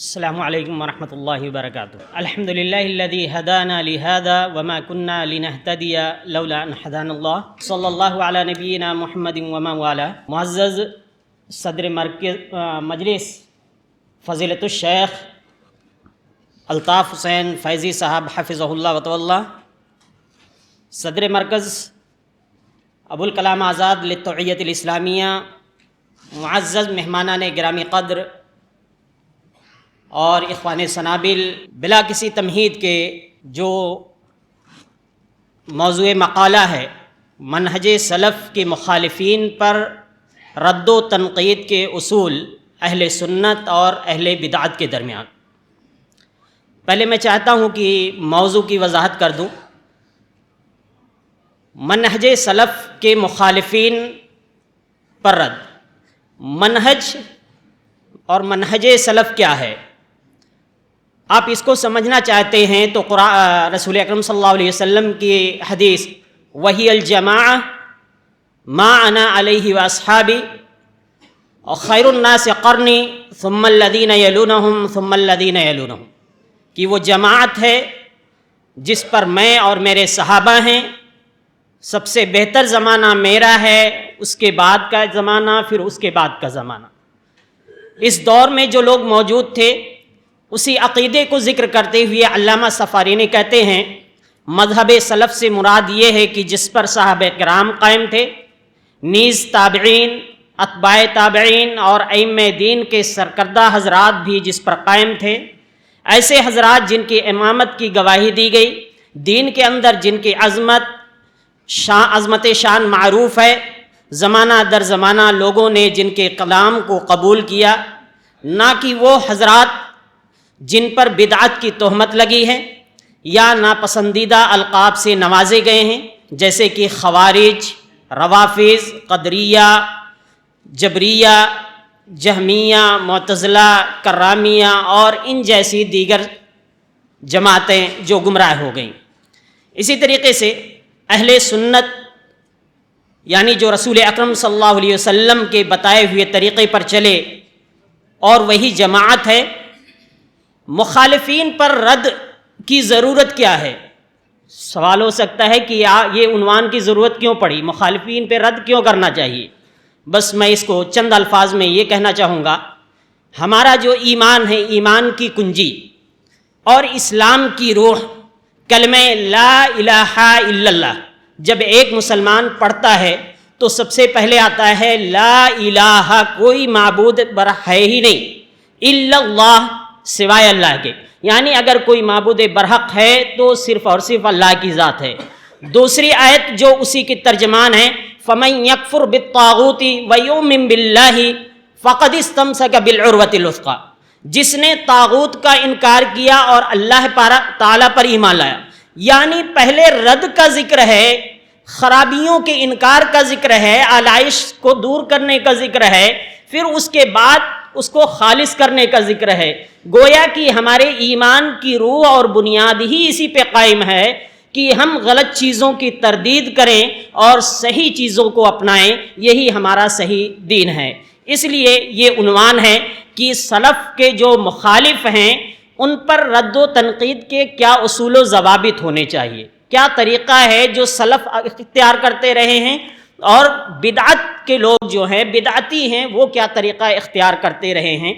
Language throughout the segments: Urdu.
السلام علیکم ورحمۃ اللہ وبرکاتہ۔ الحمد للہ الذی ہدانا لہذا وما كنا لنہتدی لولا ان ہدانا اللہ، صلی اللہ علی نبینا محمد ومن والاه۔ معزز صدر مجلس فضیلت الشیخ الطاف حسین فیضی صاحب حفظہ اللہ وتوالہ، صدر مرکز ابوالکلام آزاد للتوعیت الاسلامیہ، معزز مہمانان گرامی قدر اور اخوان سنابل، بلا کسی تمہید کے جو موضوع مقالہ ہے منہج سلف کے مخالفین پر رد و تنقید کے اصول اہل سنت اور اہل بدعت کے درمیان، پہلے میں چاہتا ہوں کہ موضوع کی وضاحت کر دوں۔ منہج سلف کے مخالفین پر رد، منہج اور منہج سلف کیا ہے؟ آپ اس کو سمجھنا چاہتے ہیں تو رسول اکرم صلی اللہ علیہ وسلم کی حدیث وہی الجماعہ ما انا علیہ واصحابی خیر الناس قرنی ثم الذین یلونہم ثم الذین یلونہم، کہ وہ جماعت ہے جس پر میں اور میرے صحابہ ہیں، سب سے بہتر زمانہ میرا ہے، اس کے بعد کا زمانہ، پھر اس کے بعد کا زمانہ۔ اس دور میں جو لوگ موجود تھے اسی عقیدے کو ذکر کرتے ہوئے علامہ صفارینی کہتے ہیں مذہب سلف سے مراد یہ ہے کہ جس پر صحابہ کرام قائم تھے، نیز تابعین، اتباع تابعین اور ائمہ دین کے سرکردہ حضرات بھی جس پر قائم تھے، ایسے حضرات جن کی امامت کی گواہی دی گئی، دین کے اندر جن کی عظمت شان معروف ہے، زمانہ در زمانہ لوگوں نے جن کے کلام کو قبول کیا، نہ کہ وہ حضرات جن پر بدعت کی تہمت لگی ہے یا ناپسندیدہ القاب سے نوازے گئے ہیں، جیسے کہ خوارج، روافض، قدریہ، جبریہ، جہمیہ، معتزلہ، کرامیہ اور ان جیسی دیگر جماعتیں جو گمراہ ہو گئیں۔ اسی طریقے سے اہل سنت یعنی جو رسول اکرم صلی اللہ علیہ وسلم کے بتائے ہوئے طریقے پر چلے اور وہی جماعت ہے۔ مخالفین پر رد کی ضرورت کیا ہے؟ سوال ہو سکتا ہے کہ یہ عنوان کی ضرورت کیوں پڑی، مخالفین پہ رد کیوں کرنا چاہیے؟ بس میں اس کو چند الفاظ میں یہ کہنا چاہوں گا، ہمارا جو ایمان ہے، ایمان کی کنجی اور اسلام کی روح کلمہ لا الہ الا اللہ جب ایک مسلمان پڑھتا ہے تو سب سے پہلے آتا ہے لا الہ، کوئی معبود برحق ہے ہی نہیں، الا اللہ، سوائے اللہ کے، یعنی اگر کوئی معبود برحق ہے تو صرف اور صرف اللہ کی ذات ہے۔ دوسری آیت جو اسی کی ترجمان ہے فَمَن يَكْفُرْ بِالطَّاغُوتِ وَيُؤْمِن بِاللَّهِ فَقَدِ اسْتَمْسَكَ بِالْعُرْوَةِ الْوُثْقَىٰ، جس نے طاغوت کا انکار کیا اور اللہ تعالیٰ پر ایمان لایا، یعنی پہلے رد کا ذکر ہے، خرابیوں کے انکار کا ذکر ہے، علائش کو دور کرنے کا ذکر ہے، پھر اس کے بعد اس کو خالص کرنے کا ذکر ہے۔ گویا کہ ہمارے ایمان کی روح اور بنیاد ہی اسی پہ قائم ہے کہ ہم غلط چیزوں کی تردید کریں اور صحیح چیزوں کو اپنائیں، یہی ہمارا صحیح دین ہے۔ اس لیے یہ عنوان ہے کہ سلف کے جو مخالف ہیں ان پر رد و تنقید کے کیا اصول و ضوابط ہونے چاہیے، کیا طریقہ ہے جو سلف اختیار کرتے رہے ہیں، اور بدعت کے لوگ جو ہیں بدعتی ہیں وہ کیا طریقہ اختیار کرتے رہے ہیں۔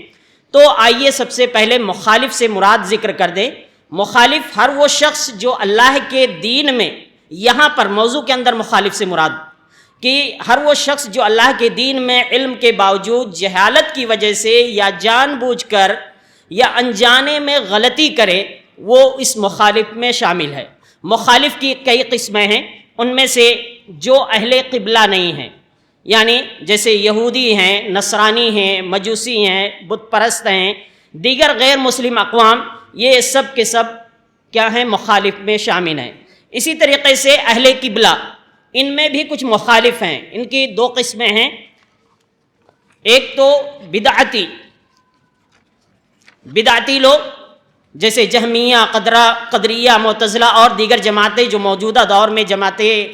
تو آئیے سب سے پہلے مخالف سے مراد ذکر کر دیں۔ مخالف ہر وہ شخص جو اللہ کے دین میں، یہاں پر موضوع کے اندر مخالف سے مراد کہ ہر وہ شخص جو اللہ کے دین میں علم کے باوجود جہالت کی وجہ سے یا جان بوجھ کر یا انجانے میں غلطی کرے، وہ اس مخالف میں شامل ہے۔ مخالف کی کئی قسمیں ہیں، ان میں سے جو اہل قبلہ نہیں ہیں، یعنی جیسے یہودی ہیں، نصرانی ہیں، مجوسی ہیں، بت پرست ہیں، دیگر غیر مسلم اقوام، یہ سب کے سب کیا ہیں؟ مخالف میں شامل ہیں۔ اسی طریقے سے اہل قبلہ، ان میں بھی کچھ مخالف ہیں، ان کی دو قسمیں ہیں، ایک تو بدعتی لوگ جیسے جہمیہ، قدریہ، معتزلہ اور دیگر جماعتیں جو موجودہ دور میں جماعتیں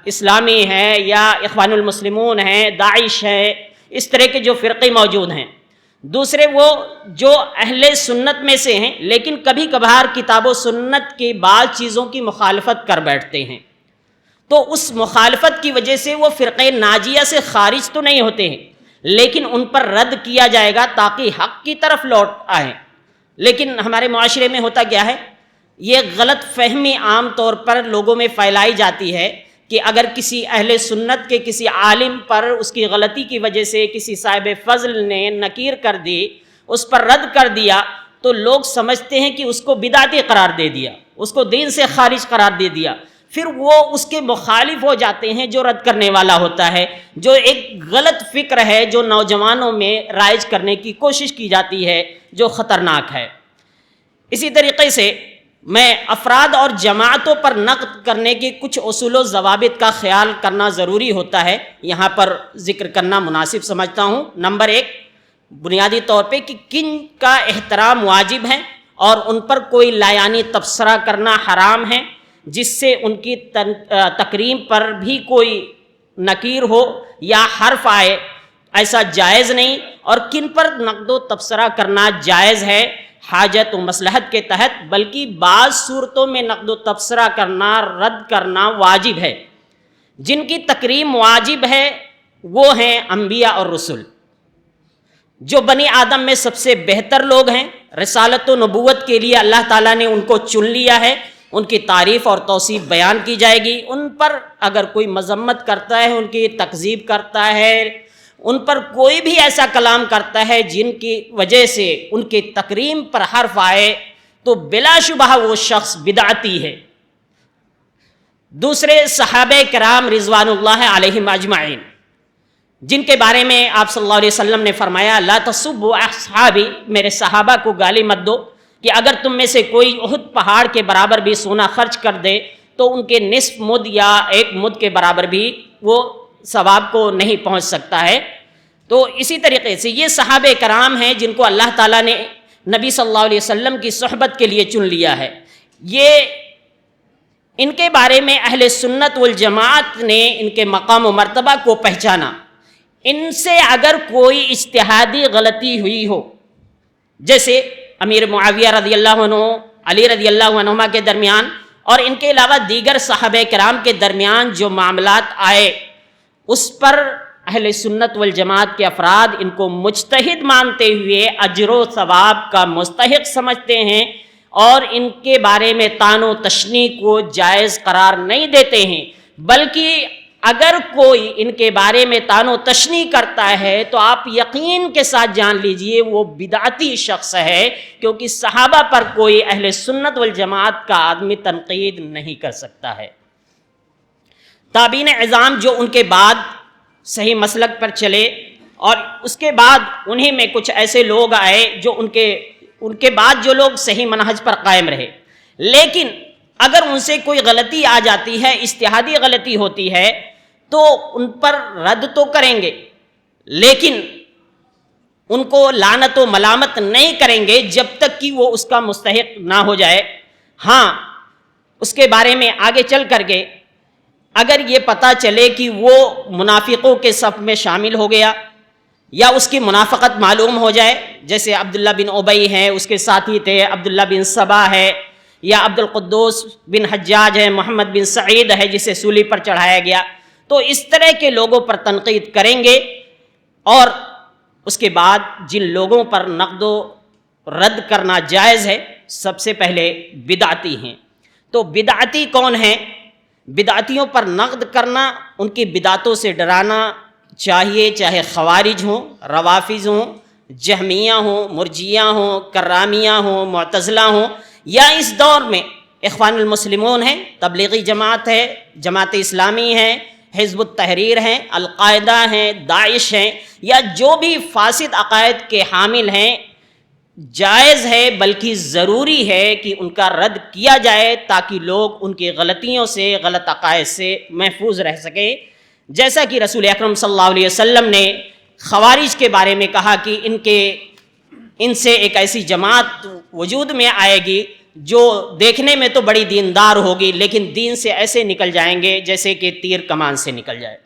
اسلامی ہیں یا اخوان المسلمون ہیں، داعش ہے، اس طرح کے جو فرقے موجود ہیں۔ دوسرے وہ جو اہل سنت میں سے ہیں لیکن کبھی کبھار کتاب و سنت کی بعض چیزوں کی مخالفت کر بیٹھتے ہیں، تو اس مخالفت کی وجہ سے وہ فرقہ ناجیہ سے خارج تو نہیں ہوتے ہیں، لیکن ان پر رد کیا جائے گا تاکہ حق کی طرف لوٹ آئیں۔ لیکن ہمارے معاشرے میں ہوتا کیا ہے، یہ غلط فہمی عام طور پر لوگوں میں پھیلائی جاتی ہے کہ اگر کسی اہل سنت کے کسی عالم پر اس کی غلطی کی وجہ سے کسی صاحب فضل نے نکیر کر دی، اس پر رد کر دیا، تو لوگ سمجھتے ہیں کہ اس کو بدعتی قرار دے دیا، اس کو دین سے خارج قرار دے دیا، پھر وہ اس کے مخالف ہو جاتے ہیں جو رد کرنے والا ہوتا ہے، جو ایک غلط فکر ہے جو نوجوانوں میں رائج کرنے کی کوشش کی جاتی ہے، جو خطرناک ہے۔ اسی طریقے سے میں افراد اور جماعتوں پر نقد کرنے کے کچھ اصول و ضوابط کا خیال کرنا ضروری ہوتا ہے، یہاں پر ذکر کرنا مناسب سمجھتا ہوں۔ نمبر 1، بنیادی طور پہ کہ کن کا احترام واجب ہے اور ان پر کوئی لایانی تبصرہ کرنا حرام ہے، جس سے ان کی تکریم پر بھی کوئی نکیر ہو یا حرف آئے، ایسا جائز نہیں، اور کن پر نقد و تبصرہ کرنا جائز ہے حاجت و مصلحت کے تحت، بلکہ بعض صورتوں میں نقد و تبصرہ کرنا، رد کرنا واجب ہے۔ جن کی تکریم واجب ہے وہ ہیں انبیاء اور رسول، جو بنی آدم میں سب سے بہتر لوگ ہیں، رسالت و نبوت کے لیے اللہ تعالیٰ نے ان کو چن لیا ہے، ان کی تعریف اور توصیف بیان کی جائے گی۔ ان پر اگر کوئی مذمت کرتا ہے، ان کی تکذیب کرتا ہے، ان پر کوئی بھی ایسا کلام کرتا ہے جن کی وجہ سے ان کی تکریم پر حرف آئے، تو بلا شبہ وہ شخص بدعتی ہے۔ دوسرے صحابہ کرام رضوان اللہ علیہم اجمعین، جن کے بارے میں آپ صلی اللہ علیہ وسلم نے فرمایا لا تسبوا اصحابی، میرے صحابہ کو گالی مت دو، کہ اگر تم میں سے کوئی احد پہاڑ کے برابر بھی سونا خرچ کر دے تو ان کے نصف مد یا ایک مد کے برابر بھی وہ ثواب کو نہیں پہنچ سکتا ہے۔ تو اسی طریقے سے یہ صحابہ کرام ہیں جن کو اللہ تعالیٰ نے نبی صلی اللہ علیہ وسلم کی صحبت کے لیے چن لیا ہے۔ یہ ان کے بارے میں اہل سنت والجماعت نے ان کے مقام و مرتبہ کو پہچانا۔ ان سے اگر کوئی اجتہادی غلطی ہوئی ہو، جیسے امیر معاویہ رضی اللہ عنہ، علی رضی اللہ عنہما کے درمیان اور ان کے علاوہ دیگر صحابہ کرام کے درمیان جو معاملات آئے، اس پر اہل سنت والجماعت کے افراد ان کو مجتہد مانتے ہوئے اجر و ثواب کا مستحق سمجھتے ہیں، اور ان کے بارے میں طعن و تشنیع کو جائز قرار نہیں دیتے ہیں، بلکہ اگر کوئی ان کے بارے میں طعن و تشنیع کرتا ہے تو آپ یقین کے ساتھ جان لیجئے وہ بدعتی شخص ہے، کیونکہ صحابہ پر کوئی اہل سنت والجماعت کا آدمی تنقید نہیں کر سکتا ہے۔ تابعین اعظام جو ان کے بعد صحیح مسلک پر چلے، اور اس کے بعد انہی میں کچھ ایسے لوگ آئے جو ان کے بعد جو لوگ صحیح منہج پر قائم رہے، لیکن اگر ان سے کوئی غلطی آ جاتی ہے، اجتہادی غلطی ہوتی ہے، تو ان پر رد تو کریں گے، لیکن ان کو لعنت و ملامت نہیں کریں گے جب تک کہ وہ اس کا مستحق نہ ہو جائے۔ ہاں، اس کے بارے میں آگے چل کر کے اگر یہ پتہ چلے کہ وہ منافقوں کے صف میں شامل ہو گیا یا اس کی منافقت معلوم ہو جائے، جیسے عبداللہ بن ابی ہیں، اس کے ساتھی تھے عبداللہ بن سبا ہے، یا عبد القدوس بن حجاج ہے، محمد بن سعید ہے جسے سولی پر چڑھایا گیا، تو اس طرح کے لوگوں پر تنقید کریں گے۔ اور اس کے بعد جن لوگوں پر نقد و رد کرنا جائز ہے، سب سے پہلے بدعتی ہیں۔ تو بدعتی کون ہیں؟ بدعتیوں پر نقد کرنا، ان کی بدعتوں سے ڈرانا چاہیے، چاہے خوارج ہوں، روافض ہوں، جہمیہ ہوں، مرجیہ ہوں، کرامیہ ہوں، معتزلہ ہوں، یا اس دور میں اخوان المسلمون ہیں، تبلیغی جماعت ہے، جماعت اسلامی ہے، حزب التحریر ہیں، القاعدہ ہیں، داعش ہیں، یا جو بھی فاسد عقائد کے حامل ہیں، جائز ہے بلکہ ضروری ہے کہ ان کا رد کیا جائے تاکہ لوگ ان کی غلطیوں سے، غلط عقائد سے محفوظ رہ سکیں۔ جیسا کہ رسول اکرم صلی اللہ علیہ وسلم نے خوارج کے بارے میں کہا کہ ان سے ایک ایسی جماعت وجود میں آئے گی جو دیکھنے میں تو بڑی دیندار ہوگی لیکن دین سے ایسے نکل جائیں گے جیسے کہ تیر کمان سے نکل جائے۔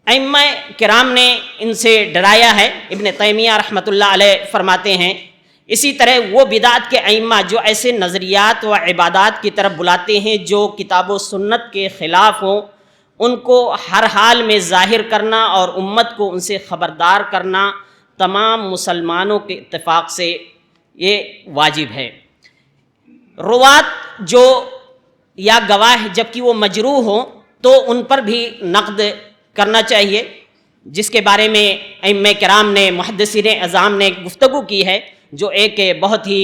ائمہ کرام نے ان سے ڈرایا ہے۔ ابن تیمیہ رحمۃ اللہ علیہ فرماتے ہیں اسی طرح وہ بدعت کے ائمہ جو ایسے نظریات و عبادات کی طرف بلاتے ہیں جو کتاب و سنت کے خلاف ہوں، ان کو ہر حال میں ظاہر کرنا اور امت کو ان سے خبردار کرنا تمام مسلمانوں کے اتفاق سے یہ واجب ہے۔ روات جو یا گواہ جبکہ وہ مجروح ہوں تو ان پر بھی نقد کرنا چاہیے، جس کے بارے میں ائمہ کرام نے، محدثین اعظام نے گفتگو کی ہے، جو ایک بہت ہی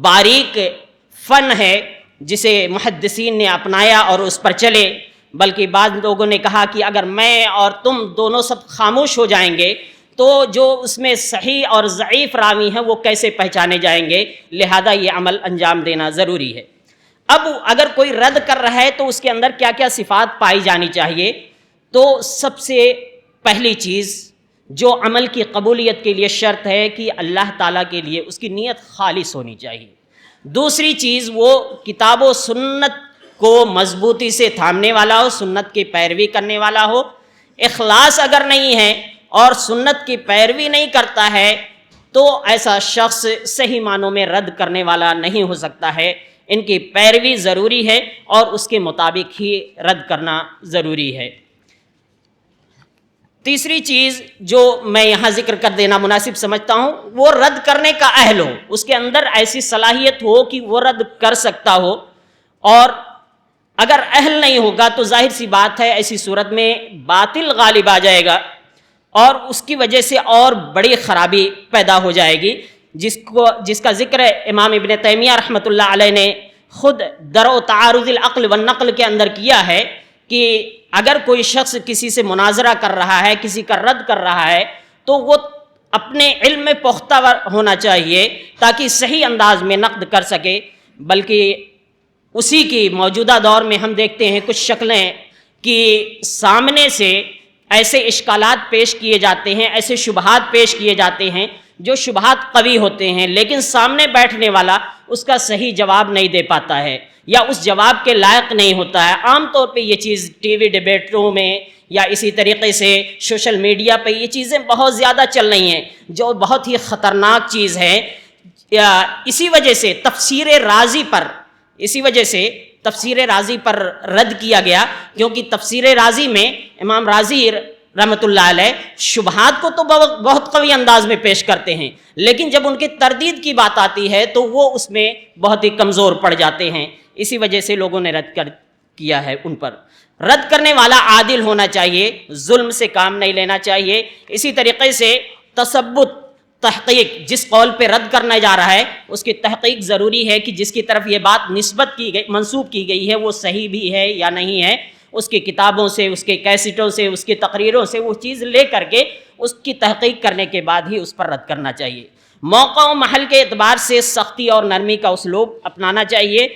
باریک فن ہے جسے محدثین نے اپنایا اور اس پر چلے۔ بلکہ بعض لوگوں نے کہا کہ اگر میں اور تم دونوں سب خاموش ہو جائیں گے تو جو اس میں صحیح اور ضعیف راوی ہیں وہ کیسے پہچانے جائیں گے، لہذا یہ عمل انجام دینا ضروری ہے۔ اب اگر کوئی رد کر رہا ہے تو اس کے اندر کیا کیا صفات پائی جانی چاہیے؟ تو سب سے پہلی چیز جو عمل کی قبولیت کے لیے شرط ہے کہ اللہ تعالیٰ کے لیے اس کی نیت خالص ہونی چاہیے۔ دوسری چیز وہ کتاب و سنت کو مضبوطی سے تھامنے والا ہو، سنت کی پیروی کرنے والا ہو۔ اخلاص اگر نہیں ہے اور سنت کی پیروی نہیں کرتا ہے تو ایسا شخص صحیح معنوں میں رد کرنے والا نہیں ہو سکتا ہے۔ ان کی پیروی ضروری ہے اور اس کے مطابق ہی رد کرنا ضروری ہے۔ تیسری چیز جو میں یہاں ذکر کر دینا مناسب سمجھتا ہوں، وہ رد کرنے کا اہل ہو، اس کے اندر ایسی صلاحیت ہو کہ وہ رد کر سکتا ہو، اور اگر اہل نہیں ہوگا تو ظاہر سی بات ہے ایسی صورت میں باطل غالب آ جائے گا اور اس کی وجہ سے اور بڑی خرابی پیدا ہو جائے گی، جس کا ذکر امام ابن تیمیہ رحمۃ اللہ علیہ نے خود درء تعارض العقل والنقل کے اندر کیا ہے کہ اگر کوئی شخص کسی سے مناظرہ کر رہا ہے، کسی کا رد کر رہا ہے، تو وہ اپنے علم میں پختہ ہونا چاہیے تاکہ صحیح انداز میں نقد کر سکے۔ بلکہ اسی کی موجودہ دور میں ہم دیکھتے ہیں کچھ شکلیں کہ سامنے سے ایسے اشکالات پیش کیے جاتے ہیں، ایسے شبہات پیش کیے جاتے ہیں جو شبہات قوی ہوتے ہیں، لیکن سامنے بیٹھنے والا اس کا صحیح جواب نہیں دے پاتا ہے یا اس جواب کے لائق نہیں ہوتا ہے۔ عام طور پہ یہ چیز ٹی وی ڈیبیٹوں میں یا اسی طریقے سے سوشل میڈیا پہ یہ چیزیں بہت زیادہ چل رہی ہیں، جو بہت ہی خطرناک چیز ہے۔ اسی وجہ سے تفسیر رازی پر رد کیا گیا، کیونکہ تفسیر رازی میں امام رازی رحمۃ اللہ علیہ شبہات کو تو بہت قوی انداز میں پیش کرتے ہیں، لیکن جب ان کی تردید کی بات آتی ہے تو وہ اس میں بہت ہی کمزور پڑ جاتے ہیں۔ اسی وجہ سے لوگوں نے رد کیا ہے ان پر۔ رد کرنے والا عادل ہونا چاہیے، ظلم سے کام نہیں لینا چاہیے۔ اسی طریقے سے تثبت، تحقیق، جس قول پہ رد کرنا جا رہا ہے اس کی تحقیق ضروری ہے کہ جس کی طرف یہ بات منسوب کی گئی ہے وہ صحیح بھی ہے یا نہیں ہے۔ اس کی کتابوں سے، اس کے کیسٹوں سے، اس کی تقریروں سے وہ چیز لے کر کے اس کی تحقیق کرنے کے بعد ہی اس پر رد کرنا چاہیے۔ موقع و محل کے اعتبار سے سختی اور نرمی کا اسلوب اپنانا چاہیے۔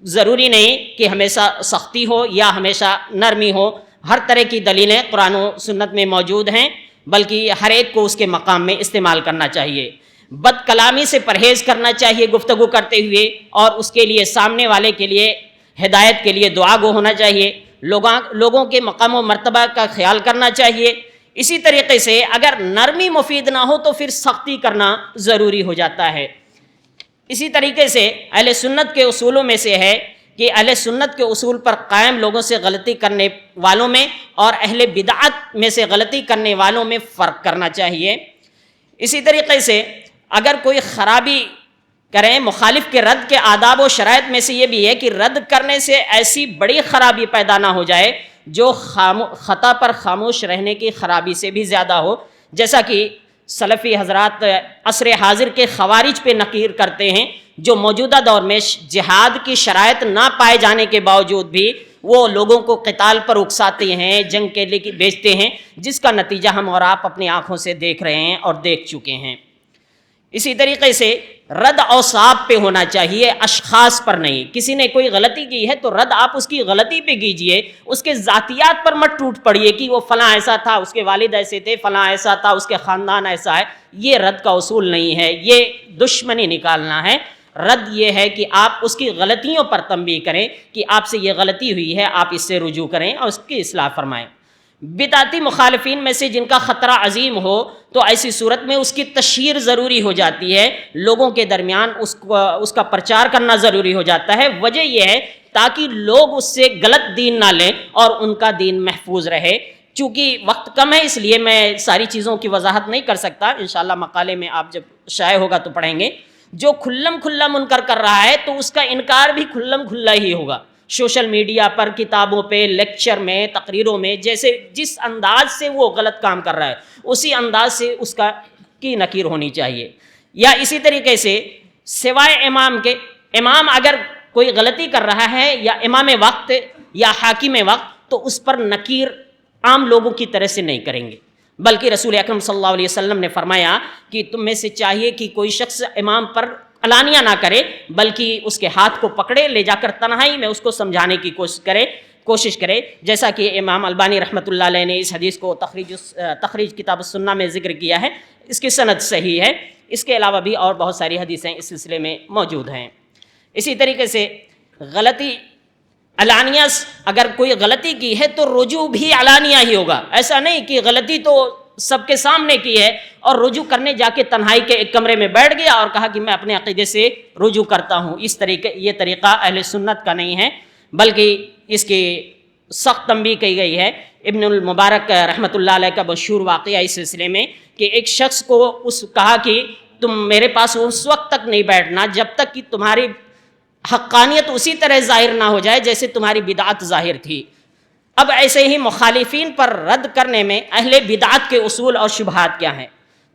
ضروری نہیں کہ ہمیشہ سختی ہو یا ہمیشہ نرمی ہو، ہر طرح کی دلیلیں قرآن و سنت میں موجود ہیں، بلکہ ہر ایک کو اس کے مقام میں استعمال کرنا چاہیے۔ بد کلامی سے پرہیز کرنا چاہیے گفتگو کرتے ہوئے، اور اس کے لیے سامنے والے کے لیے ہدایت کے لیے دعا گو ہونا چاہیے۔ لوگوں کے مقام و مرتبہ کا خیال کرنا چاہیے۔ اسی طریقے سے اگر نرمی مفید نہ ہو تو پھر سختی کرنا ضروری ہو جاتا ہے۔ اسی طریقے سے اہل سنت کے اصولوں میں سے ہے کہ اہل سنت کے اصول پر قائم لوگوں سے غلطی کرنے والوں میں اور اہل بدعت میں سے غلطی کرنے والوں میں فرق کرنا چاہیے۔ اسی طریقے سے اگر کوئی خرابی کریں، مخالف کے رد کے آداب و شرائط میں سے یہ بھی ہے کہ رد کرنے سے ایسی بڑی خرابی پیدا نہ ہو جائے جو خطا پر خاموش رہنے کی خرابی سے بھی زیادہ ہو، جیسا کہ سلفی حضرات عصر حاضر کے خوارج پہ نقیر کرتے ہیں، جو موجودہ دور میں جہاد کی شرائط نہ پائے جانے کے باوجود بھی وہ لوگوں کو قتال پر اکساتے ہیں، جنگ کے لیے بھیجتے ہیں، جس کا نتیجہ ہم اور آپ اپنی آنکھوں سے دیکھ رہے ہیں اور دیکھ چکے ہیں۔ اسی طریقے سے رد اوصاف پہ ہونا چاہیے، اشخاص پر نہیں۔ کسی نے کوئی غلطی کی ہے تو رد آپ اس کی غلطی پہ کیجئے، اس کے ذاتیات پر مت ٹوٹ پڑیے کہ وہ فلاں ایسا تھا، اس کے والد ایسے تھے، فلاں ایسا تھا، اس کے خاندان ایسا ہے۔ یہ رد کا اصول نہیں ہے، یہ دشمنی نکالنا ہے۔ رد یہ ہے کہ آپ اس کی غلطیوں پر تنبیہ کریں کہ آپ سے یہ غلطی ہوئی ہے، آپ اس سے رجوع کریں اور اس کی اصلاح فرمائیں۔ بدعتی مخالفین میں سے جن کا خطرہ عظیم ہو تو ایسی صورت میں اس کی تشہیر ضروری ہو جاتی ہے، لوگوں کے درمیان اس کا پرچار کرنا ضروری ہو جاتا ہے۔ وجہ یہ ہے تاکہ لوگ اس سے غلط دین نہ لیں اور ان کا دین محفوظ رہے۔ چونکہ وقت کم ہے اس لیے میں ساری چیزوں کی وضاحت نہیں کر سکتا، انشاءاللہ مقالے میں آپ جب شائع ہوگا تو پڑھیں گے۔ جو کھلم کھلا منکر کر رہا ہے تو اس کا انکار بھی کھلم کھلا ہی ہوگا، سوشل میڈیا پر، کتابوں پہ، لیکچر میں، تقریروں میں، جس انداز سے وہ غلط کام کر رہا ہے اسی انداز سے اس کی نکیر ہونی چاہیے۔ یا اسی طریقے سے سوائے امام کے، امام اگر کوئی غلطی کر رہا ہے یا امام وقت یا حاکم وقت تو اس پر نکیر عام لوگوں کی طرح سے نہیں کریں گے، بلکہ رسول اکرم صلی اللہ علیہ وسلم نے فرمایا کہ تم میں سے چاہیے کہ کوئی شخص امام پر علانیہ نہ کرے بلکہ اس کے ہاتھ کو پکڑے، لے جا کر تنہائی میں اس کو سمجھانے کی کوشش کرے، جیسا کہ امام البانی رحمۃ اللہ علیہ نے اس حدیث کو تخریج کتاب السنہ میں ذکر کیا ہے۔ اس کی سند صحیح ہے، اس کے علاوہ بھی اور بہت ساری حدیثیں اس سلسلے میں موجود ہیں۔ اسی طریقے سے غلطی علانیہ، اگر کوئی غلطی کی ہے تو رجوع بھی علانیہ ہی ہوگا، ایسا نہیں کہ غلطی تو سب کے سامنے کی ہے اور رجوع کرنے جا کے تنہائی کے ایک کمرے میں بیٹھ گیا اور کہا کہ میں اپنے عقیدے سے رجوع کرتا ہوں۔ یہ طریقہ اہل سنت کا نہیں ہے، بلکہ اس کی سخت تنبیہ کی گئی ہے۔ ابن المبارک رحمۃ اللہ علیہ کا مشہور واقعہ اس سلسلے میں کہ ایک شخص کو کہا کہ تم میرے پاس اس وقت تک نہیں بیٹھنا جب تک کہ تمہاری حقانیت اسی طرح ظاہر نہ ہو جائے جیسے تمہاری بدعت ظاہر تھی۔ اب ایسے ہی مخالفین پر رد کرنے میں اہل بدعت کے اصول اور شبہات کیا ہیں؟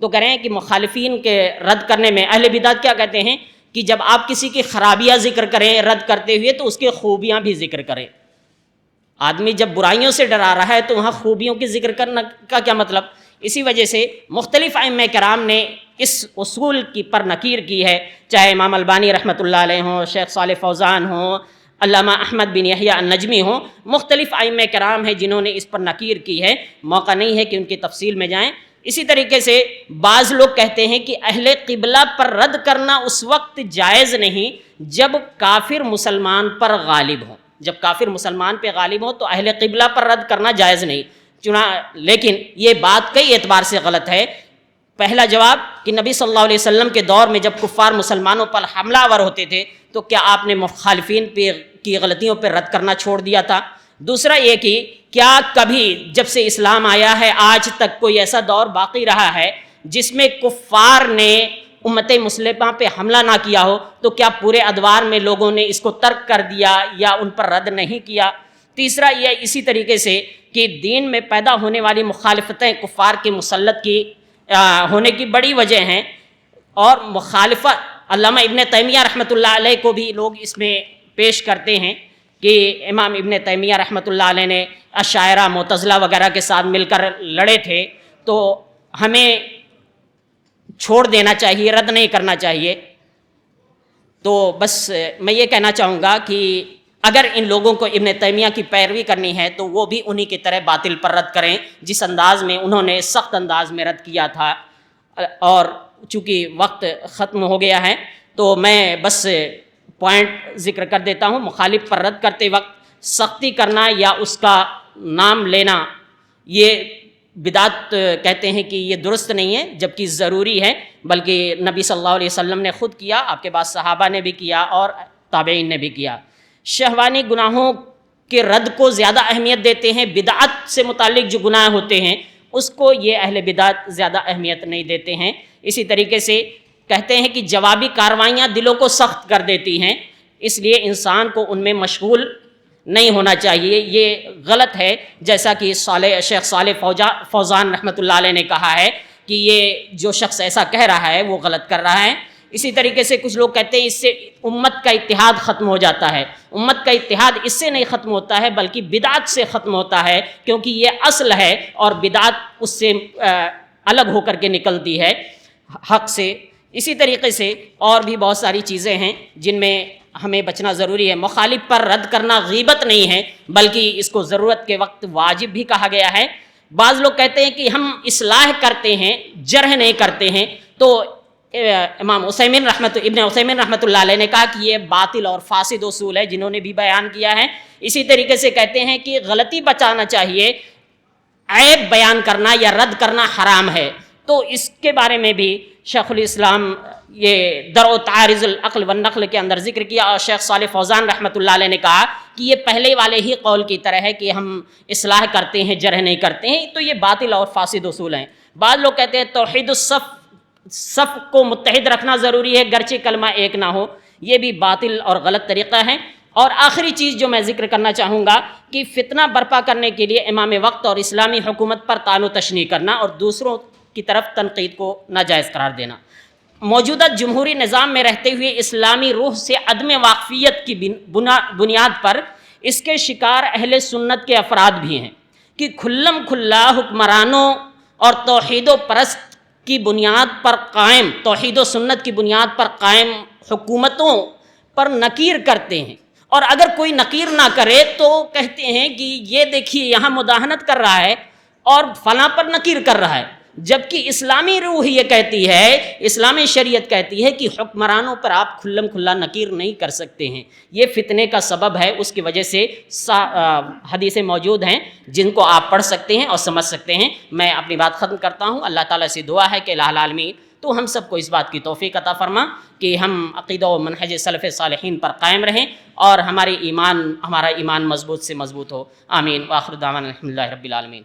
تو کہہ رہے ہیں کہ مخالفین کے رد کرنے میں اہل بدعت کیا کہتے ہیں کہ جب آپ کسی کی خرابیاں ذکر کریں رد کرتے ہوئے تو اس کی خوبیاں بھی ذکر کریں۔ آدمی جب برائیوں سے ڈرا رہا ہے تو وہاں خوبیوں کی ذکر کرنا کا کیا مطلب؟ اسی وجہ سے مختلف ائمہ کرام نے اس اصول کی پر نکیر کی ہے، چاہے امام البانی رحمۃ اللہ علیہ ہوں، شیخ صالح فوزان ہوں، علامہ احمد بن یحییٰ النجمی ہوں، مختلف ائمہ کرام ہیں جنہوں نے اس پر نکیر کی ہے، موقع نہیں ہے کہ ان کی تفصیل میں جائیں۔ اسی طریقے سے بعض لوگ کہتے ہیں کہ اہل قبلہ پر رد کرنا اس وقت جائز نہیں جب کافر مسلمان پر غالب ہو، جب کافر مسلمان پہ غالب ہو تو اہل قبلہ پر رد کرنا جائز نہیں، لیکن یہ بات کئی اعتبار سے غلط ہے۔ پہلا جواب کہ نبی صلی اللہ علیہ وسلم کے دور میں جب کفار مسلمانوں پر حملہ آور ہوتے تھے تو کیا آپ نے مخالفین کی غلطیوں پہ رد کرنا چھوڑ دیا تھا؟ دوسرا یہ کہ کیا کبھی جب سے اسلام آیا ہے آج تک کوئی ایسا دور باقی رہا ہے جس میں کفار نے امت مسلمہ پہ حملہ نہ کیا ہو؟ تو کیا پورے ادوار میں لوگوں نے اس کو ترک کر دیا یا ان پر رد نہیں کیا؟ تیسرا یہ اسی طریقے سے کہ دین میں پیدا ہونے والی مخالفتیں کفار کے مسلط کی ہونے کی بڑی وجہ ہیں، اور مخالفت علامہ ابن تیمیہ رحمۃ اللہ علیہ کو بھی لوگ اس میں پیش کرتے ہیں کہ امام ابن تیمیہ رحمۃ اللہ علیہ نے اشاعرہ، معتزلہ وغیرہ کے ساتھ مل کر لڑے تھے، تو ہمیں چھوڑ دینا چاہیے، رد نہیں کرنا چاہیے۔ تو بس میں یہ کہنا چاہوں گا کہ اگر ان لوگوں کو ابن تیمیہ کی پیروی کرنی ہے تو وہ بھی انہی کی طرح باطل پر رد کریں جس انداز میں انہوں نے سخت انداز میں رد کیا تھا۔ اور چونکہ وقت ختم ہو گیا ہے تو میں بس پوائنٹ ذکر کر دیتا ہوں۔ مخالف پر رد کرتے وقت سختی کرنا یا اس کا نام لینا، یہ بدعت کہتے ہیں کہ یہ درست نہیں ہے، جبکہ ضروری ہے، بلکہ نبی صلی اللہ علیہ وسلم نے خود کیا، آپ کے بعد صحابہ نے بھی کیا اور تابعین نے بھی کیا۔ شہوانی گناہوں کے رد کو زیادہ اہمیت دیتے ہیں، بدعت سے متعلق جو گناہ ہوتے ہیں اس کو یہ اہل بدعت زیادہ اہمیت نہیں دیتے ہیں۔ اسی طریقے سے کہتے ہیں کہ جوابی کاروائیاں دلوں کو سخت کر دیتی ہیں، اس لیے انسان کو ان میں مشغول نہیں ہونا چاہیے، یہ غلط ہے، جیسا کہ شیخ صالح فوزان رحمۃ اللہ علیہ نے کہا ہے کہ یہ جو شخص ایسا کہہ رہا ہے وہ غلط کر رہا ہے۔ اسی طریقے سے کچھ لوگ کہتے ہیں اس سے امت کا اتحاد ختم ہو جاتا ہے، امت کا اتحاد اس سے نہیں ختم ہوتا ہے بلکہ بدعت سے ختم ہوتا ہے، کیونکہ یہ اصل ہے اور بدعت اس سے الگ ہو کر کے نکلتی ہے حق سے۔ اسی طریقے سے اور بھی بہت ساری چیزیں ہیں جن میں ہمیں بچنا ضروری ہے۔ مخالف پر رد کرنا غیبت نہیں ہے بلکہ اس کو ضرورت کے وقت واجب بھی کہا گیا ہے۔ بعض لوگ کہتے ہیں کہ ہم اصلاح کرتے ہیں، جرح نہیں کرتے ہیں، تو ابن عثیمین رحمۃ اللہ علیہ نے کہا کہ یہ باطل اور فاسد اصول ہے جنہوں نے بھی بیان کیا ہے۔ اسی طریقے سے کہتے ہیں کہ غلطی بچانا چاہیے، عیب بیان کرنا یا رد کرنا حرام ہے۔ تو اس کے بارے میں بھی شیخ الاسلام یہ درء تعارض العقل والنقل کے اندر ذکر کیا، اور شیخ صالح فوزان رحمۃ اللہ علیہ نے کہا کہ یہ پہلے والے ہی قول کی طرح ہے کہ ہم اصلاح کرتے ہیں، جرح نہیں کرتے ہیں، تو یہ باطل اور فاسد اصول ہیں۔ بعض لوگ کہتے ہیں توحید صف کو متحد رکھنا ضروری ہے گرچہ کلمہ ایک نہ ہو، یہ بھی باطل اور غلط طریقہ ہے۔ اور آخری چیز جو میں ذکر کرنا چاہوں گا کہ فتنہ برپا کرنے کے لیے امام وقت اور اسلامی حکومت پر طعن و تشنیع کرنا اور دوسروں کی طرف تنقید کو ناجائز قرار دینا۔ موجودہ جمہوری نظام میں رہتے ہوئے اسلامی روح سے عدم واقفیت کی بنیاد پر اس کے شکار اہل سنت کے افراد بھی ہیں کہ کھلم کھلا حکمرانوں اور توحید و پرست کی بنیاد پر قائم، توحید و سنت کی بنیاد پر قائم حکومتوں پر نکیر کرتے ہیں، اور اگر کوئی نکیر نہ کرے تو کہتے ہیں کہ یہ دیکھیے یہاں مداہنت کر رہا ہے اور فلاں پر نکیر کر رہا ہے، جبکہ اسلامی روح یہ کہتی ہے، اسلامی شریعت کہتی ہے کہ حکمرانوں پر آپ کھلم کھلا نکیر نہیں کر سکتے ہیں۔ یہ فتنے کا سبب ہے، اس کی وجہ سے حدیثیں موجود ہیں جن کو آپ پڑھ سکتے ہیں اور سمجھ سکتے ہیں۔ میں اپنی بات ختم کرتا ہوں۔ اللہ تعالیٰ سے دعا ہے کہ الہ العالمین تو ہم سب کو اس بات کی توفیق عطا فرما کہ ہم عقیدہ و منہج سلف صالحین پر قائم رہیں اور ہمارا ایمان مضبوط سے مضبوط ہو۔ آمین۔ وآخر دعوانا الحمدللہ رب العالمین۔